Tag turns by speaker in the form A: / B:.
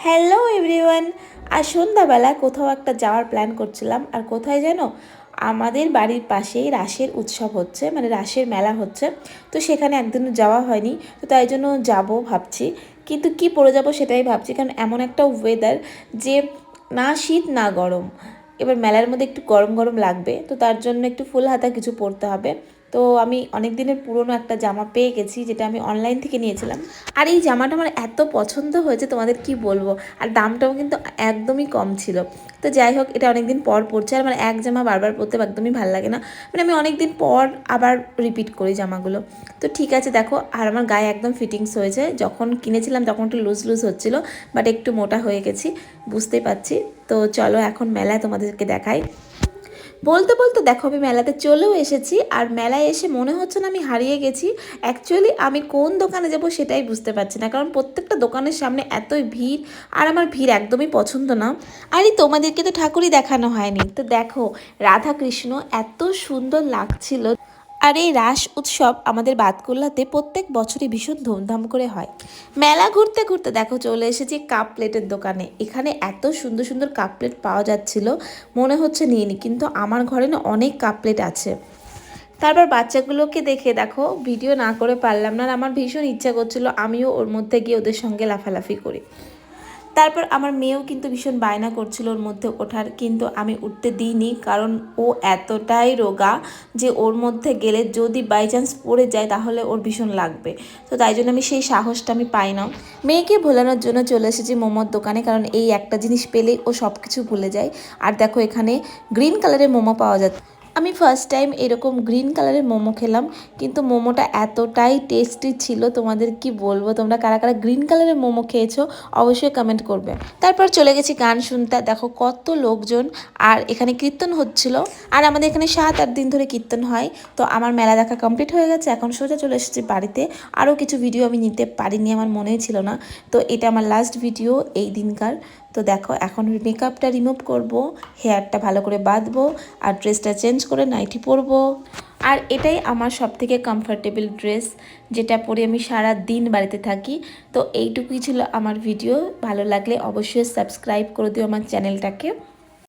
A: Hello everyone. আর সন্ধ্যাবেলা কোথাও একটা যাওয়ার প্ল্যান করছিলাম। আর কোথায় যেন আমাদের বাড়ির পাশেই রাসের উৎসব হচ্ছে, মানে রাসের মেলা হচ্ছে। তো সেখানে একদিনও যাওয়া হয়নি, তো তাই জন্য যাব ভাবছি। কিন্তু কি পরে যাব সেটাই ভাবছি, কারণ এমন একটা ওয়েদার যে না শীত না গরম। এবার মেলার মধ্যে একটু গরম গরম লাগবে, তো তার জন্য একটু ফুল হাতা কিছু পরতে হবে। তো আমি অনেক দিনের পুরনো একটা জামা পেয়ে গেছি, যেটা আমি অনলাইন থেকে নিয়েছিলাম। আর এই জামাটা আমার এত পছন্দ হয়েছে তোমাদের কি বলবো। আর দামটাও কিন্তু একদমই কম ছিল। তো যাই হোক, এটা অনেক দিন পর পরছে। আর মানে এক জামা বারবার পরতে একদমই ভালো লাগে না, মানে আমি অনেক দিন পর আবার রিপিট করি জামাগুলো। তো ঠিক আছে, দেখো। আর আমার গায়ে একদম ফিটিংস হয়েছে। যখন কিনেছিলাম তখন একটু লুজ লুজ হচ্ছিলো, বাট একটু মোটা হয়ে গেছি, বুঝতেই পারছি। তো চলো এখন মেলায় তোমাদেরকে দেখাই। বলতে বলতে দেখো আমি মেলাতে চলেও এসেছি। আর মেলায় এসে মনে হচ্ছে না আমি হারিয়ে গেছি। অ্যাকচুয়ালি আমি কোন দোকানে যাব সেটাই বুঝতে পারছি না, কারণ প্রত্যেকটা দোকানের সামনে এতই ভিড়। আর আমার ভিড় একদমই পছন্দ না। আরে তোমাদেরকে তো ঠাকুরই দেখানো হয়নি, তো দেখো রাধা কৃষ্ণ এত সুন্দর লাগছিল। আর এই রাস উৎসব আমাদের বাতকুল্লাতে প্রত্যেক বছরই ভীষণ ধুমধাম করে হয়। মেলা ঘুরতে ঘুরতে দেখো চলে এসেছি কাপ প্লেটের দোকানে। এখানে এত সুন্দর সুন্দর কাপ প্লেট পাওয়া যাচ্ছিল, মনে হচ্ছে নিয়ে নি, কিন্তু আমার ঘরে না অনেক কাপ প্লেট আছে। তারপর বাচ্চাগুলোকে দেখে দেখো ভিডিও না করে পারলাম না, আর আমার ভীষণ ইচ্ছা করছিল আমিও ওর মধ্যে গিয়ে ওদের সঙ্গে লাফালাফি করি। তারপর আমার মেয়েও কিন্তু ভীষণ বায়না করছিল ওর মধ্যে ওঠার, কিন্তু আমি উঠতে দিইনি, কারণ ও এতটাই রোগা যে ওর মধ্যে গেলে যদি বাই চান্স পড়ে যায় তাহলে ওর ভীষণ লাগবে। তো তাই জন্য আমি সেই সাহসটা আমি পাই না। মেয়েকে ভোলানোর জন্য চলে এসেছি মোমোর দোকানে, কারণ এই একটা জিনিস পেলেই ও সব কিছু ভুলে যায়। আর দেখো এখানে গ্রিন কালারের মোমো পাওয়া যাচ্ছে। আমি ফার্স্ট টাইম এরকম গ্রিন কালারের মোমো খেলাম, কিন্তু মোমোটা এতটাই টেস্টি ছিল, তোমাদের কি বলবো। তোমরা কারা কারা গ্রিন কালারের মোমো খেয়েছো অবশ্যই কমেন্ট করবে। তারপর চলে গেছি গান শুনতে। দেখো কত লোকজন, আর এখানে কীর্তন হচ্ছিল। আর আমাদের এখানে 7-8 দিন ধরে কীর্তন হয়। তো আমার মেলা দেখা কমপ্লিট হয়ে গেছে, এখন সোজা চলে এসেছি বাড়িতে। আরও কিছু ভিডিও আমি নিতে পারিনি, আমার মনেই ছিল না। তো এটা আমার লাস্ট ভিডিও এই দিনকার। তো দেখো এখন মেকআপটা রিমুভ করব, হেয়ারটা ভালো করে বাঁধবো, আর ড্রেসটা চেঞ্জ করে নাইটি পরবো। আর এটাই আমার সবথেকে কমফোর্টেবল ড্রেস, যেটা পরে আমি সারা দিন বাড়িতে থাকি। তো এইটুকুই ছিল আমার ভিডিও। ভালো লাগলে অবশ্যই সাবস্ক্রাইব করে দিও আমার চ্যানেলটাকে।